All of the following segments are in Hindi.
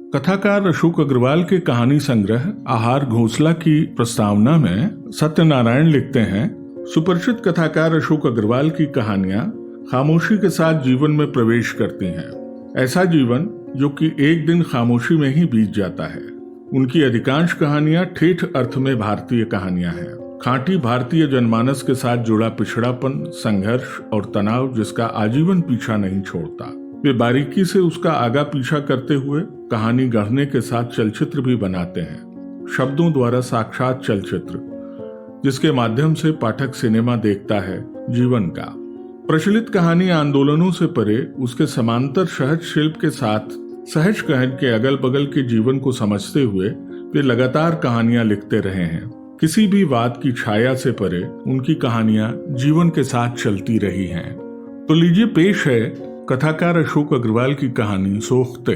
कथाकार अशोक अग्रवाल के कहानी संग्रह आहार घोंसला की प्रस्तावना में सत्यनारायण लिखते हैं, सुपरिचित कथाकार अशोक अग्रवाल की कहानियां खामोशी के साथ जीवन में प्रवेश करती हैं। ऐसा जीवन जो कि एक दिन खामोशी में ही बीत जाता है। उनकी अधिकांश कहानियां ठेठ अर्थ में भारतीय कहानियां हैं। खांटी भारतीय जनमानस के साथ जुड़ा पिछड़ापन, संघर्ष और तनाव जिसका आजीवन पीछा नहीं छोड़ता। वे बारीकी से उसका आगा पीछा करते हुए कहानी गढ़ने के साथ चलचित्र भी बनाते हैं, शब्दों द्वारा साक्षात चलचित्र, जिसके माध्यम से पाठक सिनेमा देखता है जीवन का। प्रचलित कहानी आंदोलनों से परे उसके समांतर सहज शिल्प के साथ सहज कहन के अगल बगल के जीवन को समझते हुए वे लगातार कहानियां लिखते रहे हैं। किसी भी बात की छाया से परे उनकी कहानियां जीवन के साथ चलती रही हैं। तो लीजिए पेश है कथाकार अशोक अग्रवाल की कहानी सोख्ते।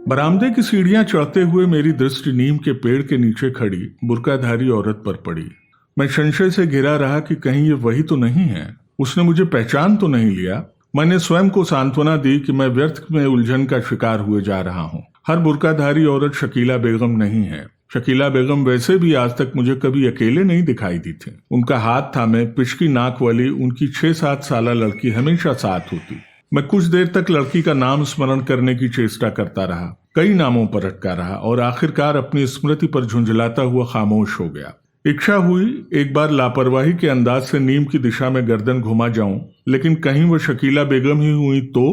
बरामदे की सीढ़ियां चढ़ते हुए मेरी दृष्टि नीम के पेड़ के नीचे खड़ी बुर्काधारी औरत पर पड़ी। मैं संशय से घिरा रहा कि कहीं ये वही तो नहीं है। उसने मुझे पहचान तो नहीं लिया। मैंने स्वयं को सांत्वना दी कि मैं व्यर्थ में उलझन का शिकार हुए जा रहा हूँ। हर बुर्काधारी औरत शकीला बेगम नहीं है। शकीला बेगम वैसे भी आज तक मुझे कभी अकेले नहीं दिखाई दी थी। उनका हाथ थामे पिचकी नाक वाली उनकी 6-7 साल लड़की हमेशा साथ होती। मैं कुछ देर तक लड़की का नाम स्मरण करने की चेष्टा करता रहा, कई नामों पर अटका रहा और आखिरकार अपनी स्मृति पर झुंझलाता हुआ खामोश हो गया। इच्छा हुई एक बार लापरवाही के अंदाज से नीम की दिशा में गर्दन घुमा जाऊं, लेकिन कहीं वह शकीला बेगम ही हुई तो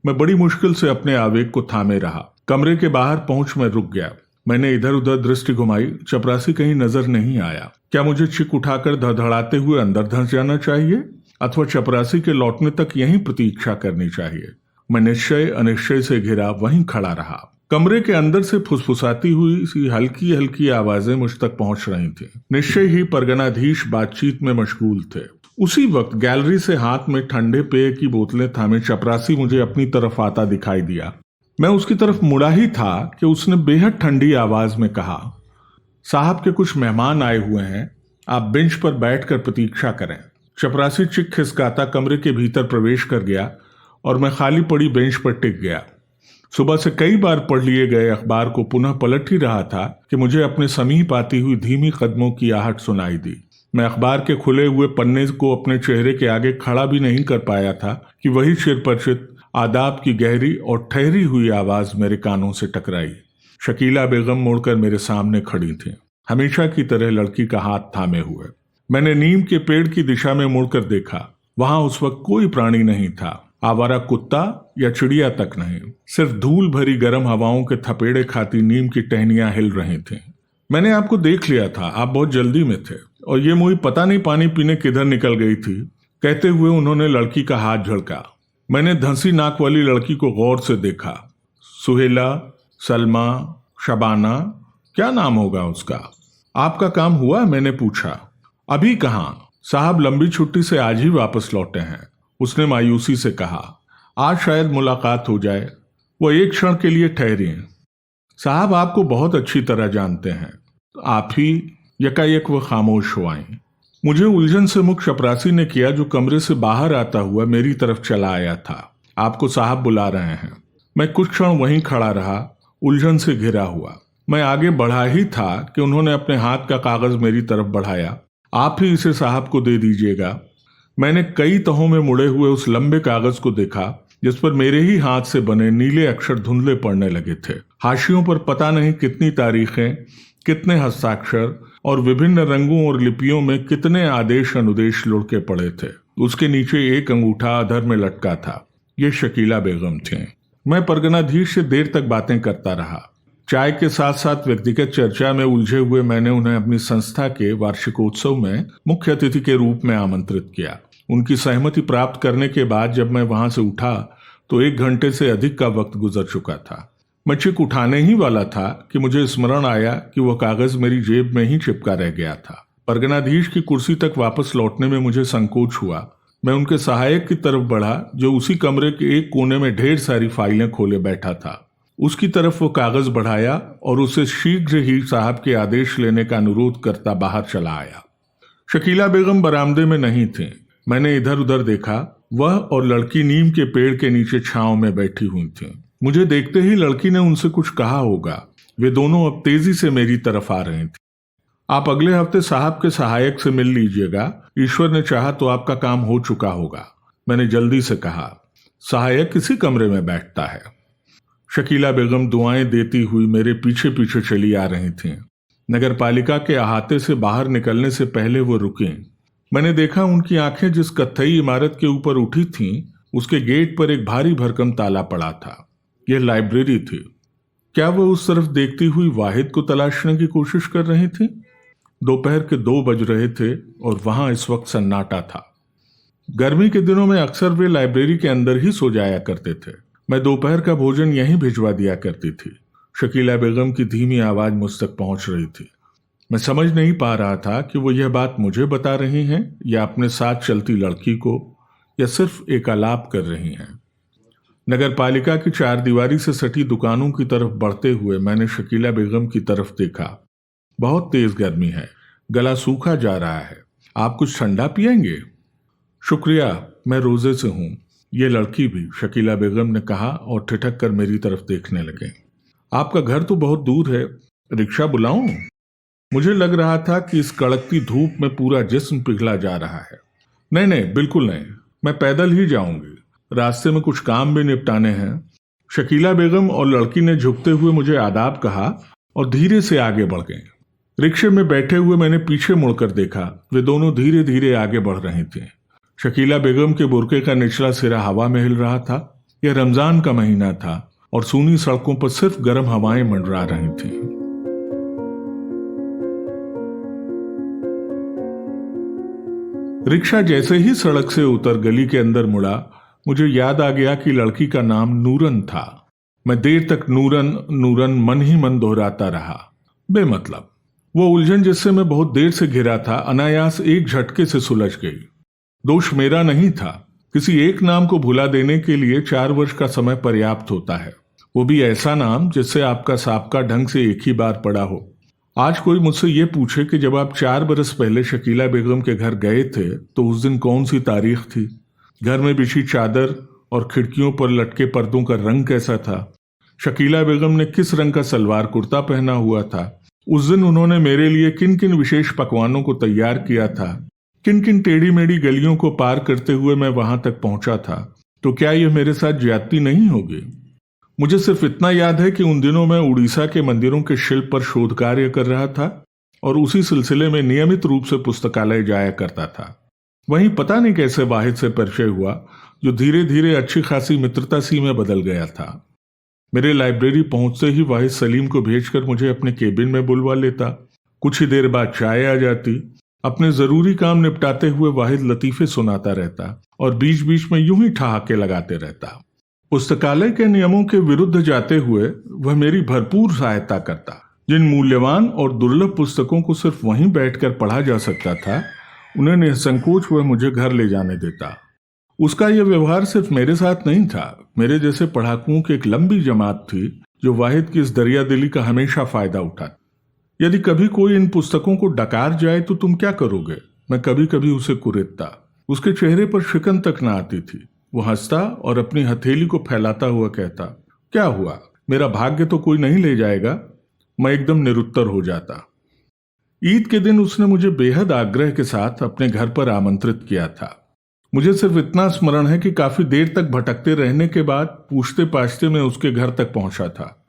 मैं बड़ी मुश्किल से अपने आवेग को थामे रहा। कमरे के बाहर पहुंच मैं रुक गया। मैंने इधर उधर दृष्टि घुमाई, चपरासी कहीं नजर नहीं आया। क्या मुझे चिक उठाकर धड़धड़ाते हुए अंदर धंस जाना चाहिए अथवा चपरासी के लौटने तक यहीं प्रतीक्षा करनी चाहिए? मैं निश्चय अनिश्चय से घिरा वहीं खड़ा रहा। कमरे के अंदर से फुसफुसाती हुई सी हल्की हल्की आवाजें मुझ तक पहुंच रही थी। निश्चय ही परगनाधीश बातचीत में मशगूल थे। उसी वक्त गैलरी से हाथ में ठंडे पेय की बोतलें थामे चपरासी मुझे अपनी तरफ आता दिखाई दिया। मैं उसकी तरफ मुड़ा ही था कि उसने बेहद ठंडी आवाज में कहा, साहब के कुछ मेहमान आए हुए हैं, आप बेंच पर बैठकर प्रतीक्षा करें। चपरासी चिक खिसकाता कमरे के भीतर प्रवेश कर गया और मैं खाली पड़ी बेंच पर टिक गया। सुबह से कई बार पढ़ लिए गए अखबार को पुनः पलट ही रहा था कि मुझे अपने समीप आती हुई धीमी कदमों की आहट सुनाई दी। मैं अखबार के खुले हुए पन्ने को अपने चेहरे के आगे खड़ा भी नहीं कर पाया था कि वही चिरपरिचित आदाब की गहरी और ठहरी हुई आवाज मेरे कानों से टकराई। शकीला बेगम मुड़कर मेरे सामने खड़ी थी, हमेशा की तरह लड़की का हाथ थामे हुए। मैंने नीम के पेड़ की दिशा में मुड़कर देखा। वहां उस वक्त कोई प्राणी नहीं था, आवारा कुत्ता या चिड़िया तक नहीं। सिर्फ धूल भरी गर्म हवाओं के थपेड़े खाती नीम की टहनियां हिल रही थीं। मैंने आपको देख लिया था, आप बहुत जल्दी में थे और ये मुई पता नहीं पानी पीने किधर निकल गई थी। कहते हुए उन्होंने लड़की का हाथ झड़का। मैंने धंसी नाक वाली लड़की को गौर से देखा। सुहेला, सलमा, शबाना, क्या नाम होगा उसका? आपका काम हुआ? मैंने पूछा। अभी कहाँ साहब, लंबी छुट्टी से आज ही वापस लौटे हैं, उसने मायूसी से कहा। आज शायद मुलाकात हो जाए। वो एक क्षण के लिए ठहरी। साहब आपको बहुत अच्छी तरह जानते हैं। आप ही यकायक वह खामोश हो आई। मुझे उलझन से मुक्त चपरासी ने किया जो कमरे से बाहर आता हुआ मेरी तरफ चला आया था। आपको साहब बुला रहे हैं। मैं कुछ क्षण वहीं खड़ा रहा, उलझन से घिरा हुआ। मैं आगे बढ़ा ही था कि उन्होंने अपने हाथ का कागज मेरी तरफ बढ़ाया। आप ही इसे साहब को दे दीजिएगा। मैंने कई तहों में मुड़े हुए उस लंबे कागज को देखा जिस पर मेरे ही हाथ से बने नीले अक्षर धुंधले पड़ने लगे थे। हाशियों पर पता नहीं कितनी तारीखें, कितने हस्ताक्षर और विभिन्न रंगों और लिपियों में कितने आदेश अनुदेश लुढ़के पड़े थे। उसके नीचे एक अंगूठा अधर में लटका था। ये शकीला बेगम थी। मैं परगनाधीश से देर तक बातें करता रहा। चाय के साथ साथ व्यक्तिगत चर्चा में उलझे हुए मैंने उन्हें अपनी संस्था के वार्षिकोत्सव में मुख्य अतिथि के रूप में आमंत्रित किया। उनकी सहमति प्राप्त करने के बाद जब मैं वहां से उठा तो 1 घंटे से अधिक का वक्त गुजर चुका था। मैं चिक उठाने ही वाला था कि मुझे स्मरण आया कि वह कागज मेरी जेब में ही चिपका रह गया था। परगनाधीश की कुर्सी तक वापस लौटने में मुझे संकोच हुआ। मैं उनके सहायक की तरफ बढ़ा जो उसी कमरे के एक कोने में ढेर सारी फाइलें खोले बैठा था। उसकी तरफ वो कागज बढ़ाया और उसे शीघ्र ही साहब के आदेश लेने का अनुरोध करता बाहर चला आया। शकीला बेगम बरामदे में नहीं थी। मैंने इधर उधर देखा। वह और लड़की नीम के पेड़ के नीचे छांव में बैठी हुई थीं। मुझे देखते ही लड़की ने उनसे कुछ कहा होगा। वे दोनों अब तेजी से मेरी तरफ आ रही थी। आप अगले हफ्ते साहब के सहायक से मिल लीजिएगा, ईश्वर ने चाहा तो आपका काम हो चुका होगा, मैंने जल्दी से कहा। सहायक किसी कमरे में बैठता है। शकीला बेगम दुआएं देती हुई मेरे पीछे पीछे चली आ रही थीं। नगर पालिका के अहाते से बाहर निकलने से पहले वो रुकी। मैंने देखा उनकी आंखें जिस कत्थई इमारत के ऊपर उठी थीं, उसके गेट पर एक भारी भरकम ताला पड़ा था। यह लाइब्रेरी थी। क्या वह उस तरफ देखती हुई वाहिद को तलाशने की कोशिश कर रही थी? दोपहर के 2 बज रहे थे और वहां इस वक्त सन्नाटा था। गर्मी के दिनों में अक्सर वे लाइब्रेरी के अंदर ही सो जाया करते थे। मैं दोपहर का भोजन यहीं भिजवा दिया करती थी। शकीला बेगम की धीमी आवाज मुझ तक पहुंच रही थी। मैं समझ नहीं पा रहा था कि वो यह बात मुझे बता रही हैं या अपने साथ चलती लड़की को, या सिर्फ एक आलाप कर रही हैं। नगर पालिका की 4 दीवारी से सटी दुकानों की तरफ बढ़ते हुए मैंने शकीला बेगम की तरफ देखा। बहुत तेज गर्मी है, गला सूखा जा रहा है, आप कुछ ठंडा पिएंगे? शुक्रिया, मैं रोजे से हूं। ये लड़की भी, शकीला बेगम ने कहा और ठिठक कर मेरी तरफ देखने लगे। आपका घर तो बहुत दूर है, रिक्शा बुलाऊं? मुझे लग रहा था कि इस कड़कती धूप में पूरा जिस्म पिघला जा रहा है। नहीं नहीं, बिल्कुल नहीं, मैं पैदल ही जाऊंगी, रास्ते में कुछ काम भी निपटाने हैं। शकीला बेगम और लड़की ने झुकते हुए मुझे आदाब कहा और धीरे से आगे बढ़ गए। रिक्शे में बैठे हुए मैंने पीछे मुड़कर देखा। वे दोनों धीरे धीरे आगे बढ़ रही थी। शकीला बेगम के बुर्के का निचला सिरा हवा में हिल रहा था। यह रमजान का महीना था और सूनी सड़कों पर सिर्फ गर्म हवाएं मंडरा रही थीं। रिक्शा जैसे ही सड़क से उतर गली के अंदर मुड़ा, मुझे याद आ गया कि लड़की का नाम नूरन था। मैं देर तक नूरन नूरन मन ही मन दोहराता रहा। बेमतलब। वो उलझन जिससे मैं बहुत देर से घिरा था, अनायास एक झटके से सुलझ गई। दोष मेरा नहीं था। किसी एक नाम को भुला देने के लिए 4 वर्ष का समय पर्याप्त होता है, वो भी ऐसा नाम जिससे आपका साबका ढंग से एक ही बार पड़ा हो। आज कोई मुझसे ये पूछे कि जब आप 4 बरस पहले शकीला बेगम के घर गए थे तो उस दिन कौन सी तारीख थी, घर में बिछी चादर और खिड़कियों पर लटके पर्दों का रंग कैसा था, शकीला बेगम ने किस रंग का सलवार कुर्ता पहना हुआ था, उस दिन उन्होंने मेरे लिए किन किन विशेष पकवानों को तैयार किया था, किन किन टेढ़ी मेढ़ी गलियों को पार करते हुए मैं वहां तक पहुंचा था, तो क्या यह मेरे साथ ज्यादती नहीं होगी? मुझे सिर्फ इतना याद है कि उन दिनों मैं उड़ीसा के मंदिरों के शिल्प पर शोध कार्य कर रहा था और उसी सिलसिले में नियमित रूप से पुस्तकालय जाया करता था। वहीं पता नहीं कैसे वाहिद से परिचय हुआ, जो धीरे धीरे अच्छी खासी मित्रता सी में बदल गया था। मेरे लाइब्रेरी पहुंचते ही वाहिद सलीम को भेजकर मुझे अपने केबिन में बुलवा लेता। कुछ ही देर बाद चाय आ जाती। अपने जरूरी काम निपटाते हुए वाहिद लतीफे सुनाता रहता और बीच बीच में यूं ही ठहाके लगाते रहता। पुस्तकालय के नियमों के विरुद्ध जाते हुए वह मेरी भरपूर सहायता करता। जिन मूल्यवान और दुर्लभ पुस्तकों को सिर्फ वहीं बैठकर पढ़ा जा सकता था, उन्हें निसंकोच वह मुझे घर ले जाने देता। उसका यह व्यवहार सिर्फ मेरे साथ नहीं था, मेरे जैसे पढ़ाकुओं की एक लंबी जमात थी जो वाहिद की इस दरिया दिली का हमेशा फायदा उठाती। यदि कभी कोई इन पुस्तकों को डकार जाए तो तुम क्या करोगे, मैं कभी कभी उसे कुरेदता। उसके चेहरे पर शिकन तक न आती थी। वो हंसता और अपनी हथेली को फैलाता हुआ कहता, क्या हुआ, मेरा भाग्य तो कोई नहीं ले जाएगा? मैं एकदम निरुत्तर हो जाता। ईद के दिन उसने मुझे बेहद आग्रह के साथ अपने घर पर आमंत्रित किया था। मुझे सिर्फ इतना स्मरण है कि काफी देर तक भटकते रहने के बाद पूछते पाछते मैं उसके घर तक पहुंचा था।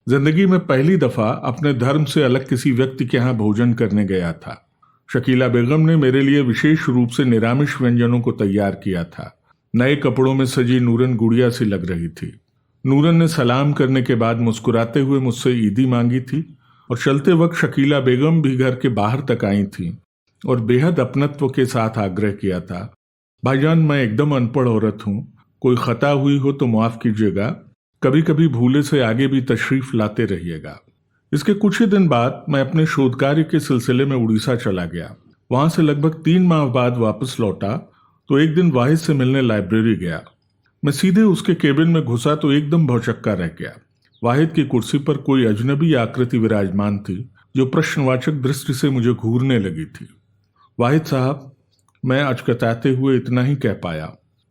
जिंदगी में पहली दफा अपने धर्म से अलग किसी व्यक्ति के यहाँ भोजन करने गया था। शकीला बेगम ने मेरे लिए विशेष रूप से निरामिष व्यंजनों को तैयार किया था। नए कपड़ों में सजी नूरन गुड़िया सी लग रही थी। नूरन ने सलाम करने के बाद मुस्कुराते हुए मुझसे ईदी मांगी थी और चलते वक्त शकीला बेगम भी घर के बाहर तक आई थी और बेहद अपनत्व के साथ आग्रह किया था, भाईजान मैं एकदम अनपढ़ औरत हूं, कोई खता हुई हो तो माफ कीजिएगा, कभी कभी भूले से आगे भी तशरीफ लाते रहिएगा। इसके कुछ ही दिन बाद मैं अपने शोध कार्य के सिलसिले में उड़ीसा चला गया। वहां से लगभग 3 माह बाद वापस लौटा तो एक दिन वाहिद से मिलने लाइब्रेरी गया। मैं सीधे उसके केबिन में घुसा तो एकदम भौचक्का रह गया। वाहिद की कुर्सी पर कोई अजनबी आकृति विराजमान थी जो प्रश्नवाचक दृष्टि से मुझे घूरने लगी थी। वाहिद साहब, मैं अचकताते हुए इतना ही कह पाया।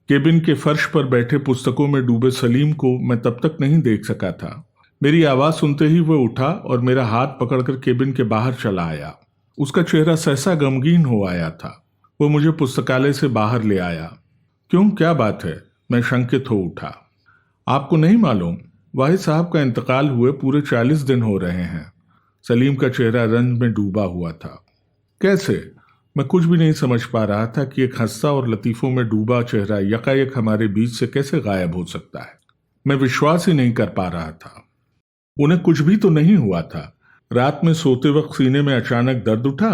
केबिन के फर्श पर बैठे पुस्तकों में डूबे सलीम को मैं तब तक नहीं देख सका था। मेरी आवाज सुनते ही वह उठा और मेरा हाथ पकड़कर केबिन के बाहर चला आया। उसका चेहरा सहसा गमगीन हो आया था। वो मुझे पुस्तकालय से बाहर ले आया। क्यों, क्या बात है? मैं शंकित हो उठा। आपको नहीं मालूम, वाहिद साहब का इंतकाल हुए पूरे 40 दिन हो रहे हैं। सलीम का चेहरा रंज में डूबा हुआ था। कैसे? मैं कुछ भी नहीं समझ पा रहा था कि एक हंसता और लतीफों में डूबा चेहरा यकायक हमारे बीच से कैसे गायब हो सकता है। मैं विश्वास ही नहीं कर पा रहा था। उन्हें कुछ भी तो नहीं हुआ था। रात में सोते वक्त सीने में अचानक दर्द उठा,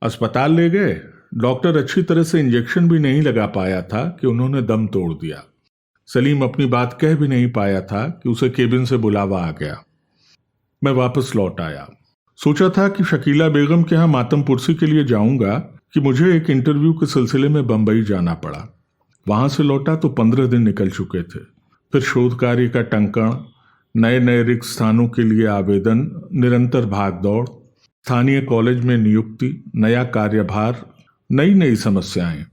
अस्पताल ले गए। डॉक्टर अच्छी तरह से इंजेक्शन भी नहीं लगा पाया था कि उन्होंने दम तोड़ दिया। सलीम अपनी बात कह भी नहीं पाया था कि उसे केबिन से बुलावा आ गया। मैं वापस लौट आया। सोचा था कि शकीला बेगम के यहाँ मातम पुरसी के लिए जाऊंगा कि मुझे एक इंटरव्यू के सिलसिले में बंबई जाना पड़ा। वहां से लौटा तो 15 दिन निकल चुके थे। फिर शोध कार्य का टंकण, नए नए रिक्त स्थानों के लिए आवेदन, निरंतर भागदौड़, स्थानीय कॉलेज में नियुक्ति, नया कार्यभार, नई नई समस्याएं।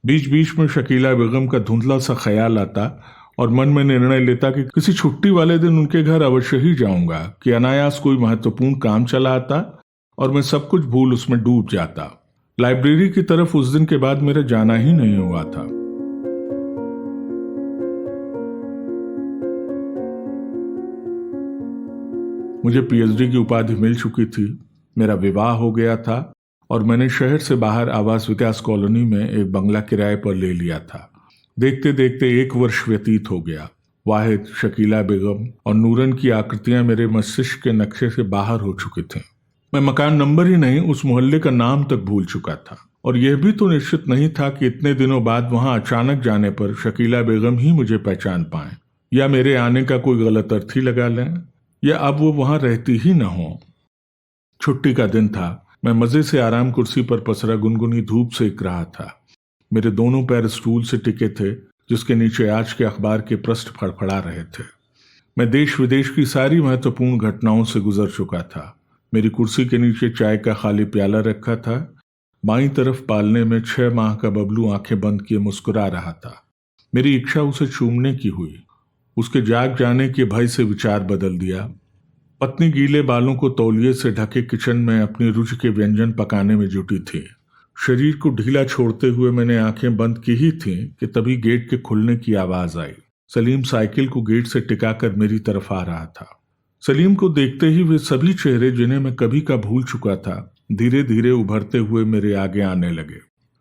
बीच बीच में शकीला बेगम का धुंधला सा ख्याल आता और मन में निर्णय लेता कि किसी छुट्टी वाले दिन उनके घर अवश्य ही जाऊंगा कि अनायास कोई महत्वपूर्ण काम चला आता और मैं सब कुछ भूल उसमें डूब जाता। लाइब्रेरी की तरफ उस दिन के बाद मेरा जाना ही नहीं हुआ था। मुझे पीएचडी की उपाधि मिल चुकी थी, मेरा विवाह हो गया था और मैंने शहर से बाहर आवास विकास कॉलोनी में एक बंगला किराए पर ले लिया था। देखते देखते 1 वर्ष व्यतीत हो गया। वाहिद, शकीला बेगम और नूरन की आकृतियां मेरे मस्तिष्क के नक्शे से बाहर हो चुकी थीं। मैं मकान नंबर ही नहीं, उस मोहल्ले का नाम तक भूल चुका था और यह भी तो निश्चित नहीं था कि इतने दिनों बाद वहां अचानक जाने पर शकीला बेगम ही मुझे पहचान पाए, या मेरे आने का कोई गलत अर्थ ही लगा लें, या अब वो वहां रहती ही न हो। छुट्टी का दिन था। मैं मजे से आराम कुर्सी पर पसरा गुनगुनी धूप सेक रहा था। मेरे दोनों पैर स्टूल से टिके थे जिसके नीचे आज के अखबार के पृष्ठ फड़फड़ा रहे थे। मैं देश विदेश की सारी महत्वपूर्ण घटनाओं से गुजर चुका था। मेरी कुर्सी के नीचे चाय का खाली प्याला रखा था। बाईं तरफ पालने में 6 माह का बबलू आंखें बंद किए मुस्कुरा रहा था। मेरी इच्छा उसे चूमने की हुई। उसके जाग जाने के भय से विचार बदल दिया। पत्नी गीले बालों को तौलिए से ढके किचन में अपनी रुचि के व्यंजन पकाने में जुटी थी। शरीर को ढीला छोड़ते हुए मैंने आंखें बंद की ही थीं कि तभी गेट के खुलने की आवाज आई। सलीम साइकिल को गेट से टिकाकर मेरी तरफ आ रहा था। सलीम को देखते ही वे सभी चेहरे जिन्हें मैं कभी का भूल चुका था धीरे धीरे उभरते हुए मेरे आगे आने लगे।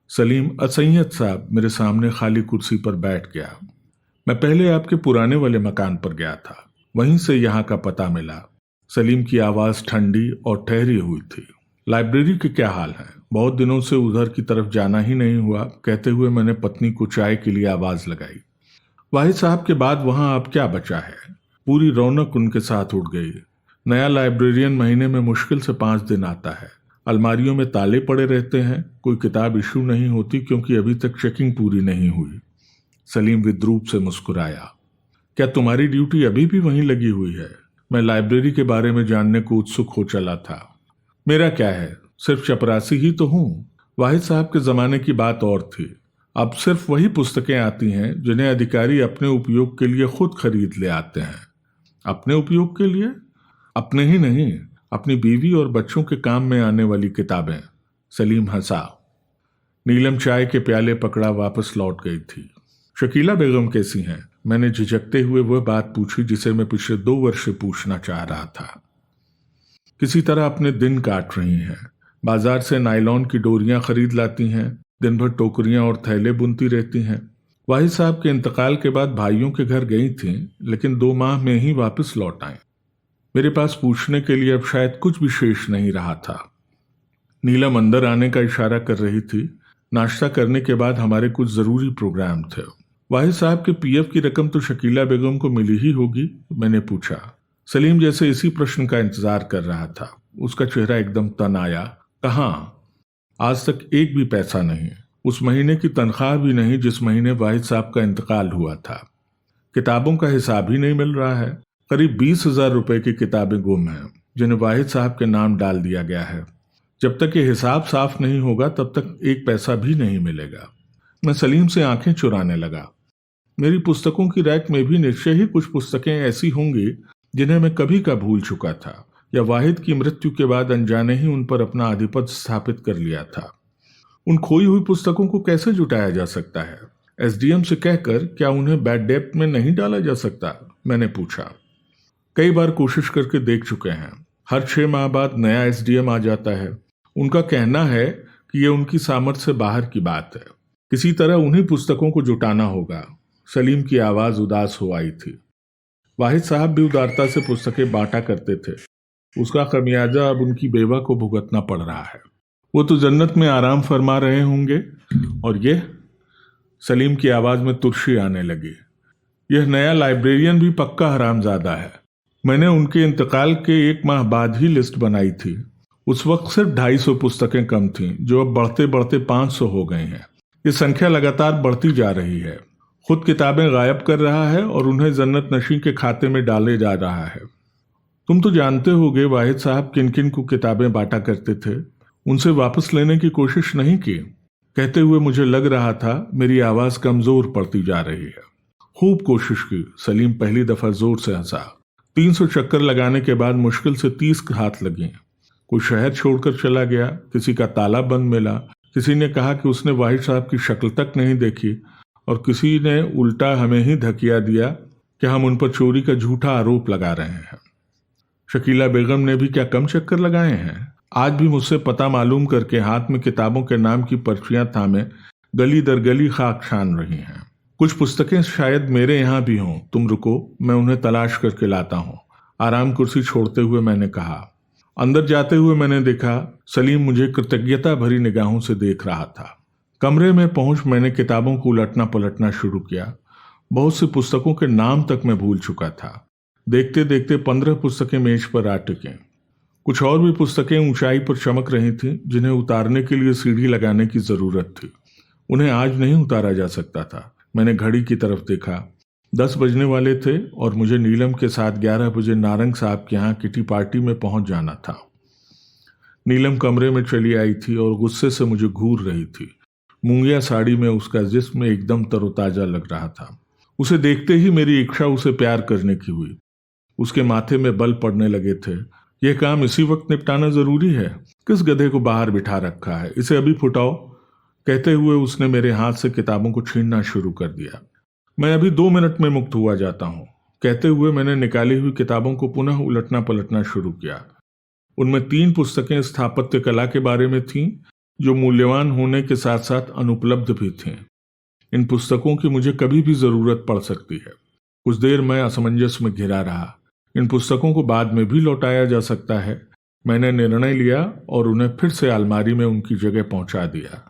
सलीम असंयत साहब मेरे सामने खाली कुर्सी पर बैठ गया। मैं पहले आपके पुराने वाले मकान पर गया था, वहीं से यहाँ का पता मिला। सलीम की आवाज ठंडी और ठहरी हुई थी। लाइब्रेरी के क्या हाल है? बहुत दिनों से उधर की तरफ जाना ही नहीं हुआ, कहते हुए मैंने पत्नी को चाय के लिए आवाज लगाई। वाहिद साहब के बाद वहां अब क्या बचा है? पूरी रौनक उनके साथ उड़ गई। नया लाइब्रेरियन महीने में मुश्किल से 5 दिन आता है। अलमारियों में ताले पड़े रहते हैं, कोई किताब इशू नहीं होती क्योंकि अभी तक चेकिंग पूरी नहीं हुई। सलीम विद्रूप से मुस्कुराया। क्या तुम्हारी ड्यूटी अभी भी वहीं लगी हुई है? मैं लाइब्रेरी के बारे में जानने को उत्सुक हो चला था। मेरा क्या है, सिर्फ चपरासी ही तो हूं। वाहिद साहब के जमाने की बात और थी। अब सिर्फ वही पुस्तकें आती हैं जिन्हें अधिकारी अपने उपयोग के लिए खुद खरीद ले आते हैं। अपने उपयोग के लिए? अपने ही नहीं, अपनी बीवी और बच्चों के काम में आने वाली किताबें। सलीम हंसा। नीलम चाय के प्याले पकड़ा वापस लौट गई थी। शकीला बेगम कैसी हैं? मैंने झिझकते हुए वह बात पूछी जिसे मैं पिछले 2 वर्ष से पूछना चाह रहा था। किसी तरह अपने दिन काट रही हैं। बाजार से नायलॉन की डोरियां खरीद लाती हैं, दिन भर टोकरियां और थैले बुनती रहती हैं। वाहिद साहब के इंतकाल के बाद भाइयों के घर गई थीं, लेकिन 2 माह में ही वापस लौट आईं। मेरे पास पूछने के लिए अब शायद कुछ भी शेष नहीं रहा था। नीलम अंदर आने का इशारा कर रही थी। नाश्ता करने के बाद हमारे कुछ जरूरी प्रोग्राम थे। वाहिद साहब के पीएफ की रकम तो शकीला बेगम को मिली ही होगी, मैंने पूछा। सलीम जैसे इसी प्रश्न का इंतजार कर रहा था। उसका चेहरा एकदम तन आया। कहाँ? आज तक एक भी पैसा नहीं। उस महीने की तनख्वाह भी नहीं जिस महीने वाहिद साहब का इंतकाल हुआ था। किताबों का हिसाब ही नहीं मिल रहा है। करीब 20,000 रुपए की किताबें गुम हैं जिन्हें वाहिद साहब के नाम डाल दिया गया है। जब तक ये हिसाब साफ नहीं होगा तब तक एक पैसा भी नहीं मिलेगा। मैं सलीम से आंखें चुराने लगा। मेरी पुस्तकों की रैक में भी निश्चय ही कुछ पुस्तकें ऐसी होंगी जिन्हें मैं कभी का भूल चुका था, या वाहिद की मृत्यु के बाद अनजाने ही उन पर अपना आधिपत्य स्थापित कर लिया था। उन खोई हुई पुस्तकों को कैसे जुटाया जा सकता है? एसडीएम से कहकर क्या उन्हें बैड डेब्ट में नहीं डाला जा सकता? मैंने पूछा। कई बार कोशिश करके देख चुके हैं। हर 6 माह बाद नया एसडीएम आ जाता है। उनका कहना है कि यह उनकी सामर्थ्य से बाहर की बात है। किसी तरह उन्हीं पुस्तकों को जुटाना होगा। सलीम की आवाज उदास हो आई थी। वाहिद साहब भी उदारता से पुस्तकें बांटा करते थे। उसका खमियाजा अब उनकी बेवा को भुगतना पड़ रहा है। वो तो जन्नत में आराम फरमा रहे होंगे, और ये? सलीम की आवाज में तुरशी आने लगी। यह नया लाइब्रेरियन भी पक्का हरामजादा है। मैंने उनके इंतकाल के 1 माह बाद ही लिस्ट बनाई थी। उस वक्त सिर्फ 250 पुस्तकें कम थीं, जो अब बढ़ते बढ़ते 500 हो गई हैं। ये संख्या लगातार बढ़ती जा रही है। खुद किताबें गायब कर रहा है और उन्हें जन्नत नशीं के खाते में डाले जा रहा है। तुम तो जानते होगे वाहिद साहब किन किन को किताबें बांटा करते थे। उनसे वापस लेने की कोशिश नहीं की। कहते हुए मुझे लग रहा था मेरी आवाज कमजोर पड़ती जा रही है। खूब कोशिश की। सलीम पहली दफा जोर से हंसा। 300 चक्कर लगाने के बाद मुश्किल से 30 हाथ लगे। कोई शहर छोड़कर चला गया, किसी का ताला बंद मिला, किसी ने कहा कि उसने वाहिद साहब की शक्ल तक नहीं देखी, और किसी ने उल्टा हमें ही धकिया दिया कि हम उन पर चोरी का झूठा आरोप लगा रहे हैं। शकीला बेगम ने भी क्या कम चक्कर लगाए हैं? आज भी मुझसे पता मालूम करके हाथ में किताबों के नाम की पर्चियां थामे गली दर गली खाक छान रही हैं। कुछ पुस्तकें शायद मेरे यहाँ भी हों। तुम रुको, मैं उन्हें तलाश करके लाता हूँ। आराम कुर्सी छोड़ते हुए मैंने कहा। अंदर जाते हुए मैंने देखा सलीम मुझे कृतज्ञता भरी निगाहों से देख रहा था। कमरे में पहुंच मैंने किताबों को उलटना पलटना शुरू किया। बहुत सी पुस्तकों के नाम तक मैं भूल चुका था। देखते देखते 15 पुस्तकें मेज पर आ टिकें। कुछ और भी पुस्तकें ऊंचाई पर चमक रही थीं, जिन्हें उतारने के लिए सीढ़ी लगाने की जरूरत थी। उन्हें आज नहीं उतारा जा सकता था। मैंने घड़ी की तरफ देखा। 10 बजने वाले थे और मुझे नीलम के साथ 11 बजे नारंग साहब के यहाँ किटी पार्टी में पहुंच जाना था। नीलम कमरे में चली आई थी और गुस्से से मुझे घूर रही थी। मूंगिया साड़ी में उसका जिस्म एकदम तरोताजा लग रहा था। उसे देखते ही मेरी इच्छा उसे प्यार करने की हुई। उसके माथे में बल पड़ने लगे थे। यह काम इसी वक्त निपटाना जरूरी है? किस गधे को बाहर बिठा रखा है? इसे अभी फुटाओ। कहते हुए उसने मेरे हाथ से किताबों को छीनना शुरू कर दिया। मैं अभी 2 मिनट में मुक्त हुआ जाता हूँ। कहते हुए मैंने निकाली हुई किताबों को पुनः उलटना पलटना शुरू किया। उनमें 3 पुस्तकें स्थापत्य कला के बारे में थीं, जो मूल्यवान होने के साथ साथ अनुपलब्ध भी थीं। इन पुस्तकों की मुझे कभी भी जरूरत पड़ सकती है। कुछ देर मैं असमंजस में घिरा रहा। इन पुस्तकों को बाद में भी लौटाया जा सकता है। मैंने निर्णय लिया और उन्हें फिर से अलमारी में उनकी जगह पहुंचा दिया।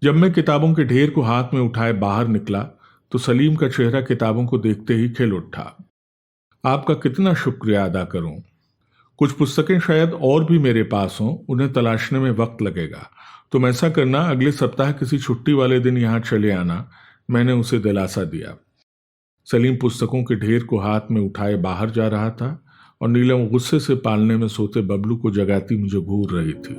जब मैं किताबों के ढेर को हाथ में उठाए बाहर निकला तो सलीम का चेहरा किताबों को देखते ही खिल उठा। आपका कितना शुक्रिया अदा करूं। कुछ पुस्तकें शायद और भी मेरे पास हों, उन्हें तलाशने में वक्त लगेगा। तुम ऐसा करना, अगले सप्ताह किसी छुट्टी वाले दिन यहाँ चले आना। मैंने उसे दिलासा दिया। सलीम पुस्तकों के ढेर को हाथ में उठाए बाहर जा रहा था और नीलम गुस्से से पालने में सोते बबलू को जगाती मुझे घूर रही थी।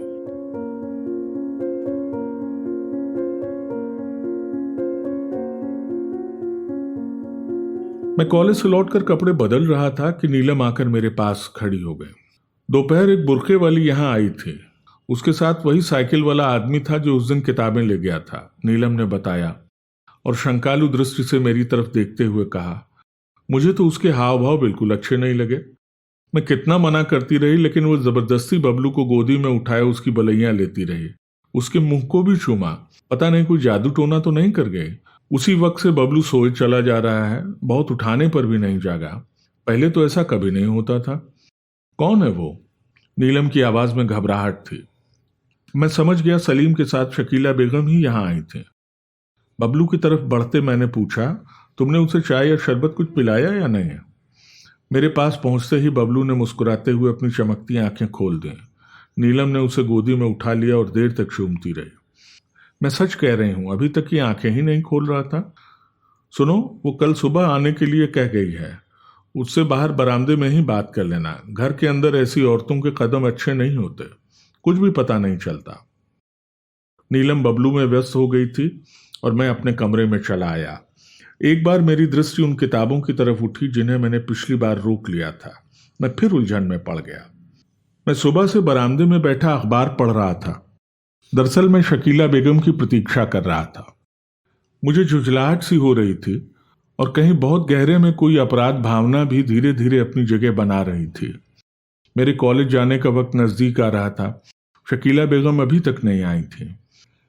मैं कॉलेज से लौटकर कपड़े बदल रहा था कि नीलम आकर मेरे पास खड़ी हो गई। दोपहर एक बुरखे वाली यहाँ आई थी। उसके साथ वही साइकिल वाला आदमी था जो उस दिन किताबें ले गया था, नीलम ने बताया और शंकालु दृष्टि से मेरी तरफ देखते हुए कहा। मुझे तो उसके हाव भाव बिल्कुल अच्छे नहीं लगे। मैं कितना मना करती रही, लेकिन वो जबरदस्ती बबलू को गोदी में उठाए उसकी बलैया लेती रही। उसके मुंह को भी चूमा। पता नहीं कोई जादू टोना तो नहीं कर गई। उसी वक्त से बबलू सोए चला जा रहा है। बहुत उठाने पर भी नहीं जागा। पहले तो ऐसा कभी नहीं होता था। कौन है वो? नीलम की आवाज में घबराहट थी। मैं समझ गया सलीम के साथ शकीला बेगम ही यहाँ आई थी। बबलू की तरफ बढ़ते मैंने पूछा, तुमने उसे चाय या शरबत कुछ पिलाया या नहीं? मेरे पास पहुंचते ही बबलू ने मुस्कुराते हुए अपनी चमकती आंखें खोल दी। नीलम ने उसे गोदी में उठा लिया और देर तक चूमती रही। मैं सच कह रही हूं, अभी तक ये आंखें ही नहीं खोल रहा था। सुनो, वो कल सुबह आने के लिए कह गई है। उससे बाहर बरामदे में ही बात कर लेना। घर के अंदर ऐसी औरतों के कदम अच्छे नहीं होते, कुछ भी पता नहीं चलता। नीलम बबलू में व्यस्त हो गई थी और मैं अपने कमरे में चला आया। एक बार मेरी दृष्टि उन किताबों की तरफ उठी जिन्हें मैंने पिछली बार रोक लिया था। मैं फिर उलझन में पड़ गया। मैं सुबह से बरामदे में बैठा अखबार पढ़ रहा था। दरअसल मैं शकीला बेगम की प्रतीक्षा कर रहा था। मुझे झुंझलाहट सी हो रही थी और कहीं बहुत गहरे में कोई अपराध भावना भी धीरे धीरे अपनी जगह बना रही थी। मेरे कॉलेज जाने का वक्त नजदीक आ रहा था। शकीला बेगम अभी तक नहीं आई थी।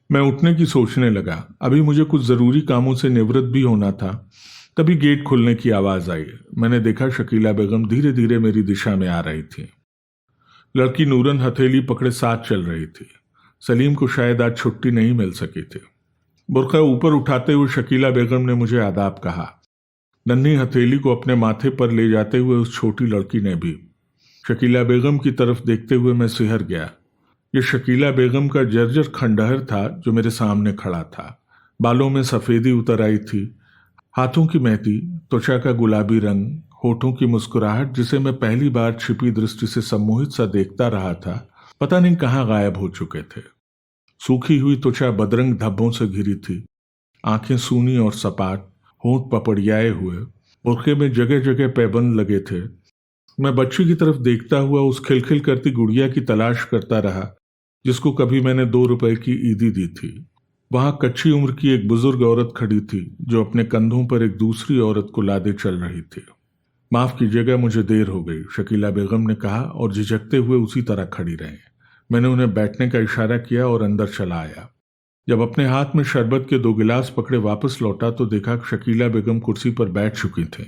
मैं उठने की सोचने लगा। अभी मुझे कुछ जरूरी कामों से निवृत्त भी होना था। तभी गेट खुलने की आवाज आई। मैंने देखा शकीला बेगम धीरे धीरे मेरी दिशा में आ रही थी। लड़की नूरन हथेली पकड़े साथ चल रही थी। सलीम को शायद आज छुट्टी नहीं मिल सकी थी। बुर्का ऊपर उठाते हुए शकीला बेगम ने मुझे आदाब कहा। नन्ही हथेली को अपने माथे पर ले जाते हुए उस छोटी लड़की ने भी। शकीला बेगम की तरफ देखते हुए मैं सिहर गया। ये शकीला बेगम का जर्जर खंडहर था जो मेरे सामने खड़ा था। बालों में सफेदी उतर आई थी, हाथों की मेहंदी, त्वचा का गुलाबी रंग, होठों की मुस्कुराहट जिसे मैं पहली बार छिपी दृष्टि से सम्मोहित सा देखता रहा था, पता नहीं कहाँ गायब हो चुके थे। सूखी हुई त्वचा बदरंग धब्बों से घिरी थी, आंखें सूनी और सपाट, होंठ पपड़ियाए हुए, बुर्के में जगह जगह पैबंद लगे थे। मैं बच्ची की तरफ देखता हुआ उस खिलखिल करती गुड़िया की तलाश करता रहा जिसको कभी मैंने 2 रुपए की ईदी दी थी। वहां कच्ची उम्र की एक बुजुर्ग औरत खड़ी थी जो अपने कंधों पर एक दूसरी औरत को लादे चल रही थी। माफ कीजिएगा, मुझे देर हो गई, शकीला बेगम ने कहा और झिझकते हुए उसी तरह खड़ी रही। मैंने उन्हें बैठने का इशारा किया और अंदर चला आया। जब अपने हाथ में शरबत के 2 गिलास पकड़े वापस लौटा तो देखा शकीला बेगम कुर्सी पर बैठ चुकी थी।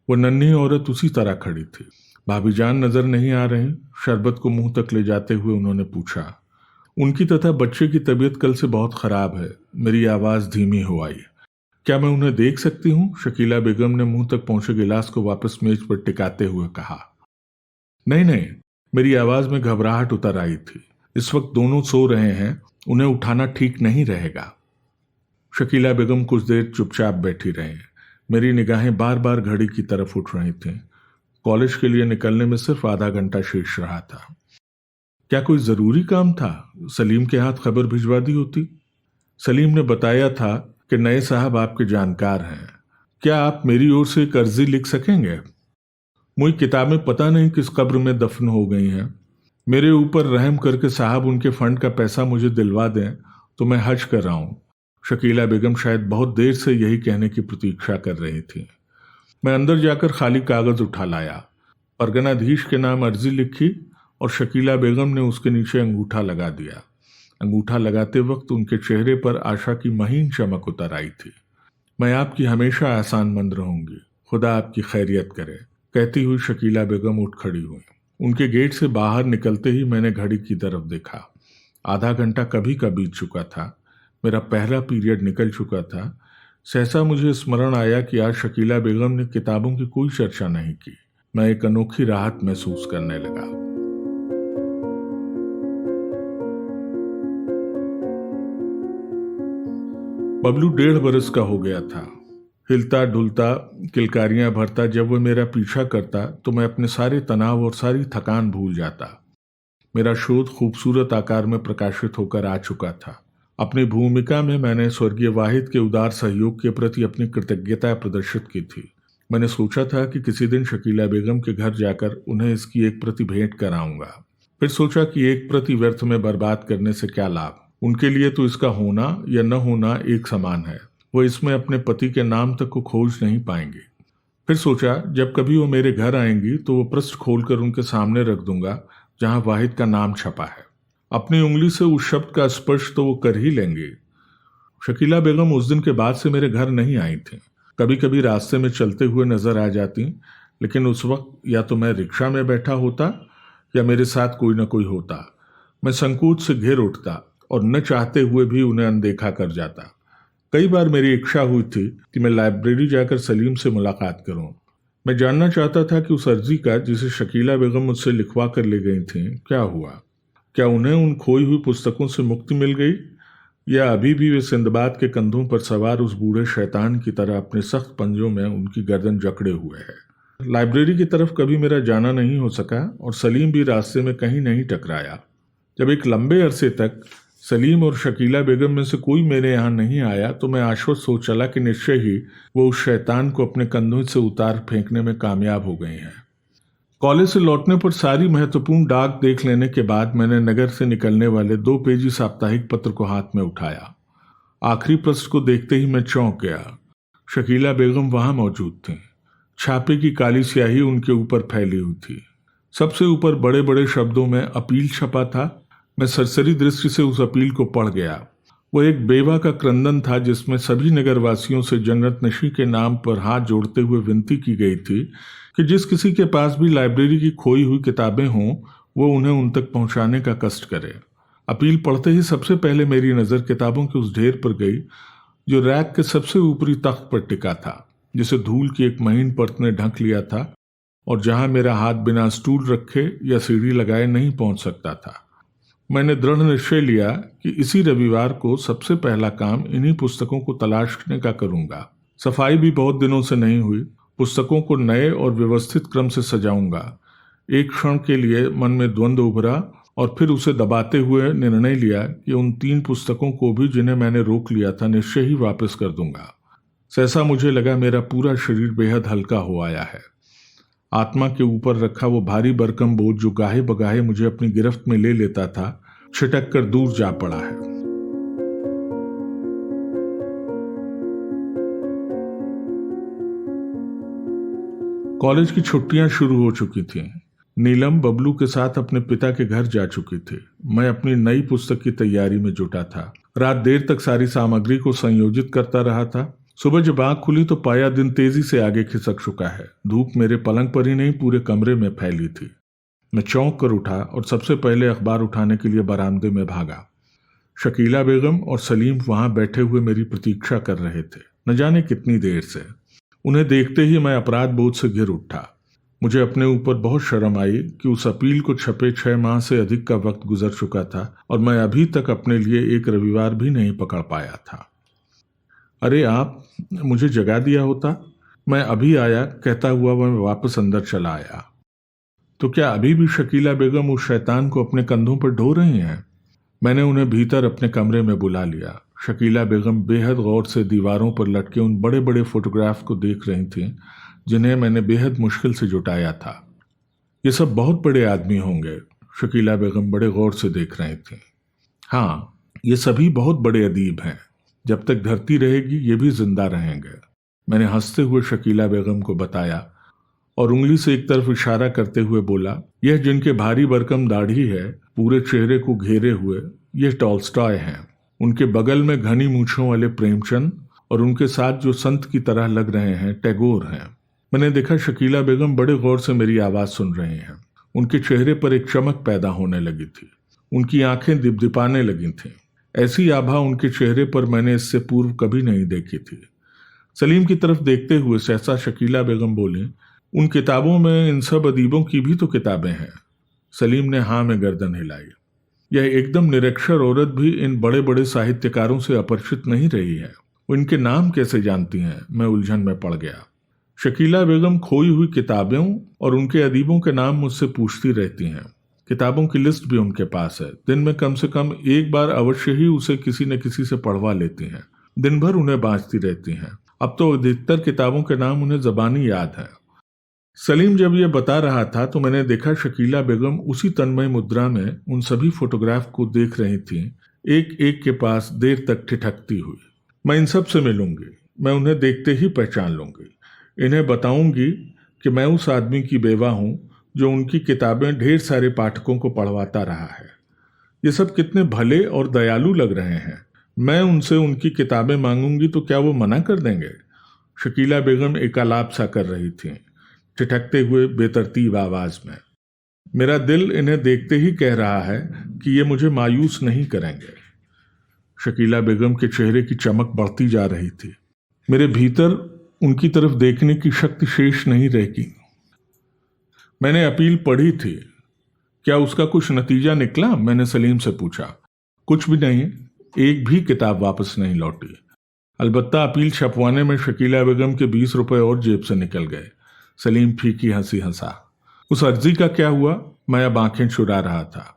वो नन्ही औरत उसी तरह खड़ी थी। भाभी जान नजर नहीं आ रही? शरबत को मुंह तक ले जाते हुए उन्होंने पूछा। उनकी तथा बच्चे की तबीयत कल से बहुत खराब है। मेरी आवाज धीमी हो आई। क्या मैं उन्हें देख सकती हूँ? शकीला बेगम ने मुंह तक पहुंचे गिलास को वापस मेज पर टिकाते हुए कहा। नहीं नहीं, मेरी आवाज में घबराहट उतर आई थी। इस वक्त दोनों सो रहे हैं, उन्हें उठाना ठीक नहीं रहेगा। शकीला बेगम कुछ देर चुपचाप बैठी रही। मेरी निगाहें बार बार घड़ी की तरफ उठ रही थीं। कॉलेज के लिए निकलने में सिर्फ आधा घंटा शेष रहा था। क्या कोई जरूरी काम था? सलीम के हाथ खबर भिजवा दी होती। सलीम ने बताया था कि नए साहब आपके जानकार हैं। क्या आप मेरी ओर से एक अर्जी लिख सकेंगे? मुझे किताबें पता नहीं किस कब्र में दफन हो गई हैं। मेरे ऊपर रहम करके साहब उनके फंड का पैसा मुझे दिलवा दें तो मैं हज कर रहा हूं। शकीला बेगम शायद बहुत देर से यही कहने की प्रतीक्षा कर रही थी। मैं अंदर जाकर खाली कागज उठा लाया, परगनाधीश के नाम अर्जी लिखी और शकीला बेगम ने उसके नीचे अंगूठा लगा दिया। अंगूठा लगाते वक्त उनके चेहरे पर आशा की महीन चमक उतर आई थी। मैं आपकी हमेशा आसानमंद रहूंगी, खुदा आपकी खैरियत करे, कहती हुई शकीला बेगम उठ खड़ी हुई। उनके गेट से बाहर निकलते ही मैंने घड़ी की तरफ देखा। आधा घंटा कभी का बीत चुका था। मेरा पहला पीरियड निकल चुका था। सहसा मुझे स्मरण आया कि आज शकीला बेगम ने किताबों की कोई चर्चा नहीं की। मैं एक अनोखी राहत महसूस करने लगा। बबलू 1.5 बरस का हो गया था। हिलता डुलता, किलकारियां भरता। जब वह मेरा पीछा करता तो मैं अपने सारे तनाव और सारी थकान भूल जाता। मेरा शोध खूबसूरत आकार में प्रकाशित होकर आ चुका था। अपनी भूमिका में मैंने स्वर्गीय वाहिद के उदार सहयोग के प्रति अपनी कृतज्ञता प्रदर्शित की थी। मैंने सोचा था कि किसी दिन शकीला बेगम के घर जाकर उन्हें इसकी एक प्रति भेंट कराऊंगा। फिर सोचा कि एक प्रति व्यर्थ में बर्बाद करने से क्या लाभ। उनके लिए तो इसका होना या न होना एक समान है। वो इसमें अपने पति के नाम तक को खोज नहीं पाएंगे। फिर सोचा जब कभी वो मेरे घर आएंगी तो वो पृष्ठ खोलकर उनके सामने रख दूंगा जहां वाहिद का नाम छपा है। अपनी उंगली से उस शब्द का स्पर्श तो वो कर ही लेंगे। शकीला बेगम उस दिन के बाद से मेरे घर नहीं आई थी। कभी कभी रास्ते में चलते हुए नजर आ जाती, लेकिन उस वक्त या तो मैं रिक्शा में बैठा होता या मेरे साथ कोई न कोई होता। मैं संकोच से घिर उठता और न चाहते हुए भी उन्हें अनदेखा कर जाता। कई बार मेरी इच्छा हुई थी कि मैं लाइब्रेरी जाकर सलीम से मुलाकात करूं। मैं जानना चाहता था कि उस अर्जी का जिसे शकीला बेगम मुझसे लिखवा कर ले गई थी क्या हुआ। क्या उन्हें उन खोई हुई पुस्तकों से मुक्ति मिल गई या अभी भी वे सिंदबाद के कंधों पर सवार उस बूढ़े शैतान की तरह अपने सख्त पंजों में उनकी गर्दन जकड़े हुए है। लाइब्रेरी की तरफ कभी मेरा जाना नहीं हो सका और सलीम भी रास्ते में कहीं नहीं टकराया। जब एक लंबे अरसे तक सलीम और शकीला बेगम में से कोई मेरे यहाँ नहीं आया तो मैं आश्वस्त हो चला कि निश्चय ही वो उस शैतान को अपने कंधों से उतार फेंकने में कामयाब हो गई हैं। कॉलेज से लौटने पर सारी महत्वपूर्ण डाक देख लेने के बाद मैंने नगर से निकलने वाले 2 पेजी साप्ताहिक पत्र को हाथ में उठाया। आखिरी पृष्ठ को देखते ही मैं चौंक गया। शकीला बेगम वहां मौजूद थीं। छापे की काली स्याही उनके ऊपर फैली हुई थी। सबसे ऊपर बड़े बड़े शब्दों में अपील छपा था। मैं सरसरी दृष्टि से उस अपील को पढ़ गया। वो एक बेवा का क्रंदन था जिसमें सभी नगरवासियों से जन्नत नशी के नाम पर हाथ जोड़ते हुए विनती की गई थी कि जिस किसी के पास भी लाइब्रेरी की खोई हुई किताबें हों वो उन्हें उन तक पहुंचाने का कष्ट करे। अपील पढ़ते ही सबसे पहले मेरी नज़र किताबों के उस ढेर पर गई जो रैक के सबसे ऊपरी तख्त पर टिका था, जिसे धूल की एक महीन परत ने ढक लिया था और जहां मेरा हाथ बिना स्टूल रखे या सीढ़ी लगाए नहीं पहुंच सकता था। मैंने दृढ़ निश्चय लिया कि इसी रविवार को सबसे पहला काम इन्हीं पुस्तकों को तलाशने का करूंगा। सफाई भी बहुत दिनों से नहीं हुई। पुस्तकों को नए और व्यवस्थित क्रम से सजाऊंगा। एक क्षण के लिए मन में द्वंद्व उभरा और फिर उसे दबाते हुए निर्णय लिया कि उन 3 पुस्तकों को भी जिन्हें मैंने रोक लिया था निश्चय ही वापस कर दूंगा। सहसा मुझे लगा मेरा पूरा शरीर बेहद हल्का हो आया है। आत्मा के ऊपर रखा वो भारी भरकम बोझ जो गाहे बगाहे मुझे अपनी गिरफ्त में ले लेता था छिटक कर दूर जा पड़ा है। कॉलेज की छुट्टियां शुरू हो चुकी थीं। नीलम बबलू के साथ अपने पिता के घर जा चुकी थी। मैं अपनी नई पुस्तक की तैयारी में जुटा था। रात देर तक सारी सामग्री को संयोजित करता रहा था। सुबह जब आंख खुली तो पाया दिन तेजी से आगे खिसक चुका है। धूप मेरे पलंग पर ही नहीं पूरे कमरे में फैली थी। मैं चौंक कर उठा और सबसे पहले अखबार उठाने के लिए बरामदे में भागा। शकीला बेगम और सलीम वहां बैठे हुए मेरी प्रतीक्षा कर रहे थे, न जाने कितनी देर से। उन्हें देखते ही मैं अपराध बोध से घिर उठा। मुझे अपने ऊपर बहुत शर्म आई कि उस अपील को छपे 6 माह से अधिक का वक्त गुजर चुका था और मैं अभी तक अपने लिए एक रविवार भी नहीं पकड़ पाया था। अरे आप मुझे जगा दिया होता, मैं अभी आया कहता हुआ मैं वापस अंदर चला आया। तो क्या अभी भी शकीला बेगम उस शैतान को अपने कंधों पर ढो रही हैं? मैंने उन्हें भीतर अपने कमरे में बुला लिया। शकीला बेगम बेहद गौर से दीवारों पर लटके उन बड़े बड़े फोटोग्राफ को देख रही थीं जिन्हें मैंने बेहद मुश्किल से जुटाया था। ये सब बहुत बड़े आदमी होंगे, शकीला बेगम बड़े गौर से देख रही थीं। हाँ, ये सभी बहुत बड़े अदीब हैं। जब तक धरती रहेगी ये भी जिंदा रहेंगे, मैंने हंसते हुए शकीला बेगम को बताया और उंगली से एक तरफ इशारा करते हुए बोला, यह जिनके भारी भरकम दाढ़ी है पूरे चेहरे को घेरे हुए, यह टॉल्स्टॉय हैं। उनके बगल में घनी मूंछों वाले प्रेमचंद और उनके साथ जो संत की तरह लग रहे हैं टैगोर हैं। मैंने देखा शकीला बेगम बड़े गौर से मेरी आवाज सुन रही हैं। उनके चेहरे पर एक चमक पैदा होने लगी थी। उनकी आंखें दिपदिपाने लगी थीं। ऐसी आभा उनके चेहरे पर मैंने इससे पूर्व कभी नहीं देखी थी। सलीम की तरफ देखते हुए सहसा शकीला बेगम बोली, उन किताबों में इन सब अदीबों की भी तो किताबें हैं। सलीम ने हाँ में गर्दन हिलाई। यह एकदम निरक्षर औरत भी इन बड़े बड़े साहित्यकारों से अपरिचित नहीं रही है। वो इनके नाम कैसे जानती हैं? मैं उलझन में पड़ गया। शकीला बेगम खोई हुई किताबों और उनके अदीबों के नाम मुझसे पूछती रहती हैं। किताबों की लिस्ट भी उनके पास है। दिन में कम से कम एक बार अवश्य ही उसे किसी न किसी से पढ़वा लेती हैं। दिन भर उन्हें बांचती रहती हैं। अब तो अधिकतर किताबों के नाम उन्हें जबानी याद है। सलीम जब यह बता रहा था तो मैंने देखा शकीला बेगम उसी तन्मय मुद्रा में उन सभी फोटोग्राफ को देख रही थी, एक एक के पास देर तक ठिठकती हुई। मैं इन सब से मिलूंगी, मैं उन्हें देखते ही पहचान लूंगी। इन्हें बताऊंगी कि मैं उस आदमी की बेवा हूं जो उनकी किताबें ढेर सारे पाठकों को पढ़वाता रहा है। ये सब कितने भले और दयालु लग रहे हैं। मैं उनसे उनकी किताबें मांगूंगी तो क्या वो मना कर देंगे? शकीला बेगम एकालाप सा कर रही थी, ठिठकते हुए बेतरतीब आवाज में। मेरा दिल इन्हें देखते ही कह रहा है कि ये मुझे मायूस नहीं करेंगे। शकीला बेगम के चेहरे की चमक बढ़ती जा रही थी। मेरे भीतर उनकी तरफ देखने की शक्ति शेष नहीं रहेगी। मैंने अपील पढ़ी थी, क्या उसका कुछ नतीजा निकला? मैंने सलीम से पूछा। कुछ भी नहीं, एक भी किताब वापस नहीं लौटी। अलबत्ता अपील छपवाने में शकीला बेगम के 20 रुपए और जेब से निकल गए। सलीम फीकी हंसी हंसा। उस अर्जी का क्या हुआ? मैं अब आंखें चुरा रहा था।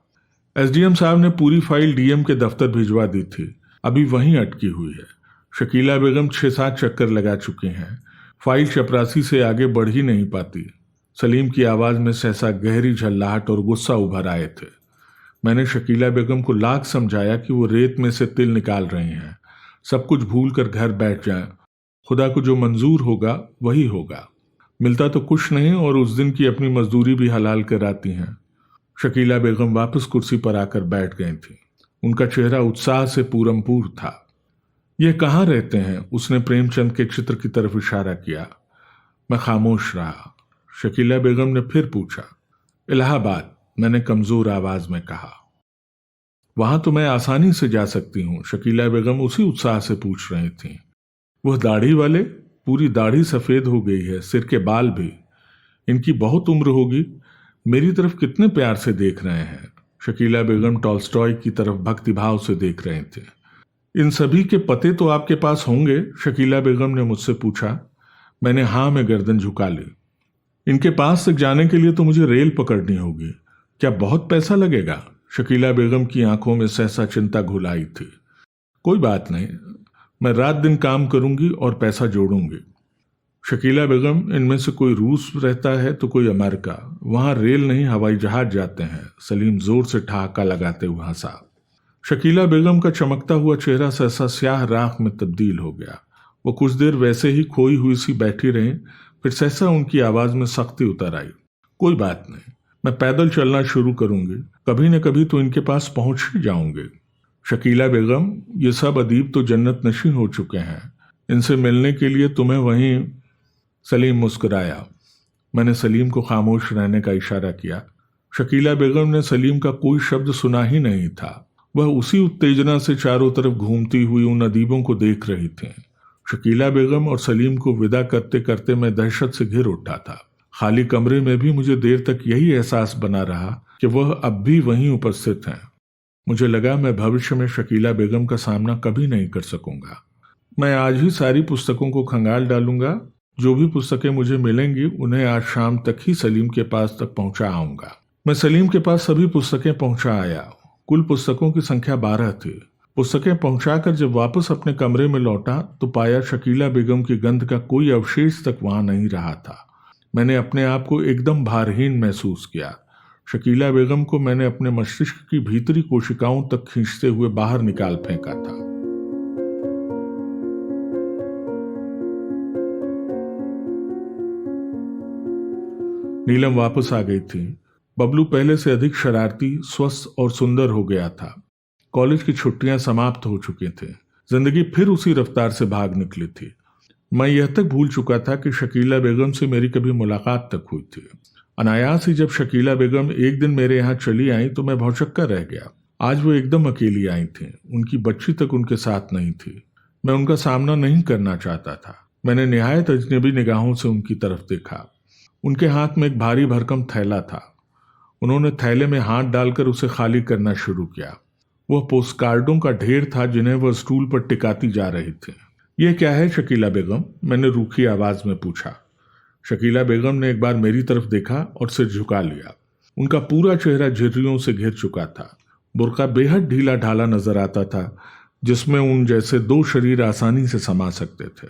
एसडीएम साहब ने पूरी फाइल डीएम के दफ्तर भिजवा दी थी, अभी वहीं अटकी हुई है। शकीला बेगम 6-7 चक्कर लगा चुकी हैं, फाइल चपरासी से आगे बढ़ ही नहीं पाती। सलीम की आवाज में सहसा गहरी झल्लाहट और गुस्सा उभर आए थे। मैंने शकीला बेगम को लाख समझाया कि वो रेत में से तिल निकाल रही हैं, सब कुछ भूल कर घर बैठ जाएं। खुदा को जो मंजूर होगा वही होगा। मिलता तो कुछ नहीं और उस दिन की अपनी मजदूरी भी हलाल कराती हैं। शकीला बेगम वापस कुर्सी पर आकर बैठ गई थी। उनका चेहरा उत्साह से पूरमपूर था। ये कहाँ रहते हैं? उसने प्रेमचंद के चित्र की तरफ इशारा किया। मैं खामोश रहा। शकीला बेगम ने फिर पूछा। इलाहाबाद, मैंने कमजोर आवाज में कहा। वहां तो मैं आसानी से जा सकती हूं, शकीला बेगम उसी उत्साह से पूछ रही थी। वह दाढ़ी वाले? पूरी दाढ़ी सफेद हो गई है, सिर के बाल भी। इनकी बहुत उम्र होगी, मेरी तरफ कितने प्यार से देख रहे हैं। शकीला बेगम टॉल्स्टॉय की तरफ भक्तिभाव से देख रहे थे। इन सभी के पते तो आपके पास होंगे? शकीला बेगम ने मुझसे पूछा। मैंने हाँ में गर्दन झुका ली। इनके पास तक जाने के लिए तो मुझे रेल पकड़नी होगी। क्या बहुत पैसा लगेगा? शकीला बेगम की आंखों में सहसा चिंता घुलाई थी। कोई बात नहीं, मैं रात दिन काम करूंगी और पैसा जोड़ूंगी। शकीला बेगम, इनमें से कोई रूस रहता है तो कोई अमेरिका। वहां रेल नहीं हवाई जहाज जाते हैं। सलीम जोर से ठहाका लगाते हुए हंसा। शकीला बेगम का चमकता हुआ चेहरा सहसा स्याह राख में तब्दील हो गया। वो कुछ देर वैसे ही खोई हुई सी बैठी रहीं, फिर सहसा उनकी आवाज में सख्ती उतर आई। कोई बात नहीं, मैं पैदल चलना शुरू करूंगी, कभी न कभी तो इनके पास पहुंच ही जाऊंगी। शकीला बेगम, ये सब अदीब तो जन्नत नशीं हो चुके हैं, इनसे मिलने के लिए तुम्हें वहीं। सलीम मुस्कुराया। मैंने सलीम को खामोश रहने का इशारा किया। शकीला बेगम ने सलीम का कोई शब्द सुना ही नहीं था। वह उसी उत्तेजना से चारों तरफ घूमती हुई उन अदीबों को देख रही थी। शकीला बेगम और सलीम को विदा करते करते मैं दहशत से घिर उठा था। खाली कमरे में भी मुझे देर तक यही एहसास बना रहा कि वह अब भी वहीं उपस्थित हैं। मुझे लगा मैं भविष्य में शकीला बेगम का सामना कभी नहीं कर सकूंगा। मैं आज ही सारी पुस्तकों को खंगाल डालूंगा। जो भी पुस्तकें मुझे मिलेंगी उन्हें आज शाम तक ही सलीम के पास तक पहुंचा आऊंगा। मैं सलीम के पास सभी पुस्तकें पहुंचा आया। कुल पुस्तकों की संख्या 12 थी। पुस्तकें पहुंचाकर जब वापस अपने कमरे में लौटा तो पाया शकीला बेगम की गंध का कोई अवशेष तक वहां नहीं रहा था। मैंने अपने आप को एकदम भारहीन महसूस किया। शकीला बेगम को मैंने अपने मस्तिष्क की भीतरी कोशिकाओं तक खींचते हुए बाहर निकाल फेंका था। नीलम वापस आ गई थी। बबलू पहले से अधिक शरारती, स्वस्थ और सुंदर हो गया था। कॉलेज की छुट्टियां समाप्त हो चुकी थी। जिंदगी फिर उसी रफ्तार से भाग निकली थी। मैं यह तक भूल चुका था कि शकीला बेगम से मेरी कभी मुलाकात तक हुई थी। अनायास ही जब शकीला बेगम एक दिन मेरे यहाँ चली आई तो मैं भौचक्का रह गया। आज वो एकदम अकेली आई थी। उनकी बच्ची तक उनके साथ नहीं थी। मैं उनका सामना नहीं करना चाहता था। मैंने निहायत अजनबी निगाहों से उनकी तरफ देखा। उनके हाथ में एक भारी भरकम थैला था। उन्होंने थैले में हाथ डालकर उसे खाली करना शुरू किया। वह पोस्टकार्डों का ढेर था जिन्हें वह स्टूल पर टिकाती जा रही थी। यह क्या है शकीला बेगम? मैंने रूखी आवाज में पूछा। शकीला बेगम ने एक बार मेरी तरफ देखा और सिर झुका लिया। उनका पूरा चेहरा झुर्रियों से घिर चुका था। बुर्का बेहद ढीला ढाला नजर आता था, जिसमें उन जैसे 2 शरीर आसानी से समा सकते थे।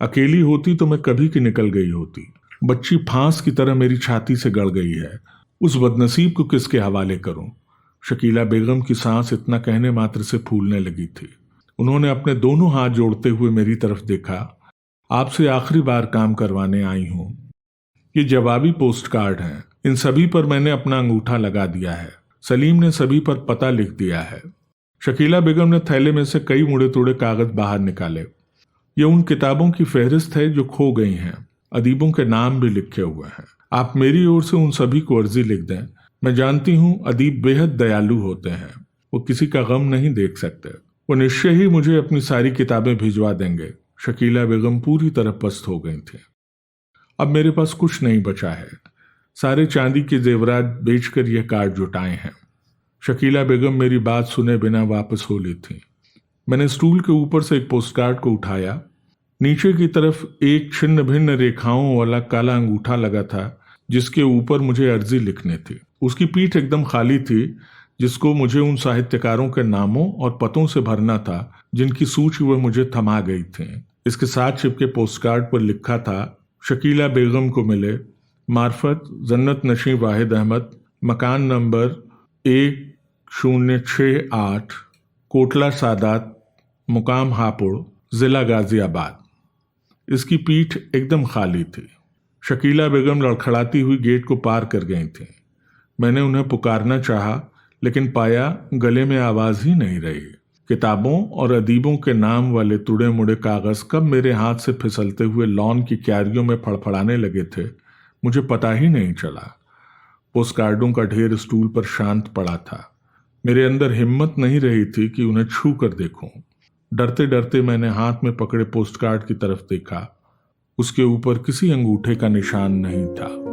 अकेली होती तो मैं कभी की निकल गई होती। बच्ची फांस की तरह मेरी छाती से गड़ गई है। उस बदनसीब को किसके हवाले करूं? शकीला बेगम की सांस इतना कहने मात्र से फूलने लगी थी। उन्होंने अपने दोनों हाथ जोड़ते हुए मेरी तरफ देखा। आपसे आखिरी बार काम करवाने आई हूं। ये जवाबी पोस्ट कार्ड हैं। इन सभी पर मैंने अपना अंगूठा लगा दिया है। सलीम ने सभी पर पता लिख दिया है। शकीला बेगम ने थैले में से कई मुड़े तोड़े कागज बाहर निकाले। ये उन किताबों की फहरिस्त है जो खो गई हैं। अदीबों के नाम भी लिखे हुए हैं। आप मेरी ओर से उन सभी को अर्जी लिख दें। मैं जानती हूं अदीब बेहद दयालु होते हैं। वो किसी का गम नहीं देख सकते। वो निश्चय ही मुझे अपनी सारी किताबें भिजवा देंगे। शकीला बेगम पूरी तरह पस्त हो गई थी। अब मेरे पास कुछ नहीं बचा है। सारे चांदी के जेवरात बेचकर यह कार्ड जुटाए हैं। शकीला बेगम मेरी बात सुने बिना वापस हो ली थी। मैंने स्टूल के ऊपर से एक पोस्टकार्ड को उठाया। नीचे की तरफ एक छिन्न भिन्न रेखाओं वाला काला अंगूठा लगा था, जिसके ऊपर मुझे अर्जी लिखनी थी। उसकी पीठ एकदम खाली थी, जिसको मुझे उन साहित्यकारों के नामों और पतों से भरना था जिनकी सूची वह मुझे थमा गई थी। इसके साथ चिपके पोस्टकार्ड पर लिखा था, शकीला बेगम को मिले, मार्फत जन्नत नशी वाहिद अहमद, मकान नंबर 1068, कोटला सादात, मुकाम हापुड़, जिला गाजियाबाद। इसकी पीठ एकदम खाली थी। शकीला बेगम लड़खड़ाती हुई गेट को पार कर गई थी। मैंने उन्हें पुकारना चाहा, लेकिन पाया गले में आवाज ही नहीं रही। किताबों और अदीबों के नाम वाले तुड़े मुड़े कागज कब मेरे हाथ से फिसलते हुए लॉन की क्यारियों में फड़फड़ाने लगे थे, मुझे पता ही नहीं चला। पोस्टकार्डों का ढेर स्टूल पर शांत पड़ा था। मेरे अंदर हिम्मत नहीं रही थी कि उन्हें छू कर देखूं। डरते डरते मैंने हाथ में पकड़े पोस्टकार्ड की तरफ देखा। उसके ऊपर किसी अंगूठे का निशान नहीं था।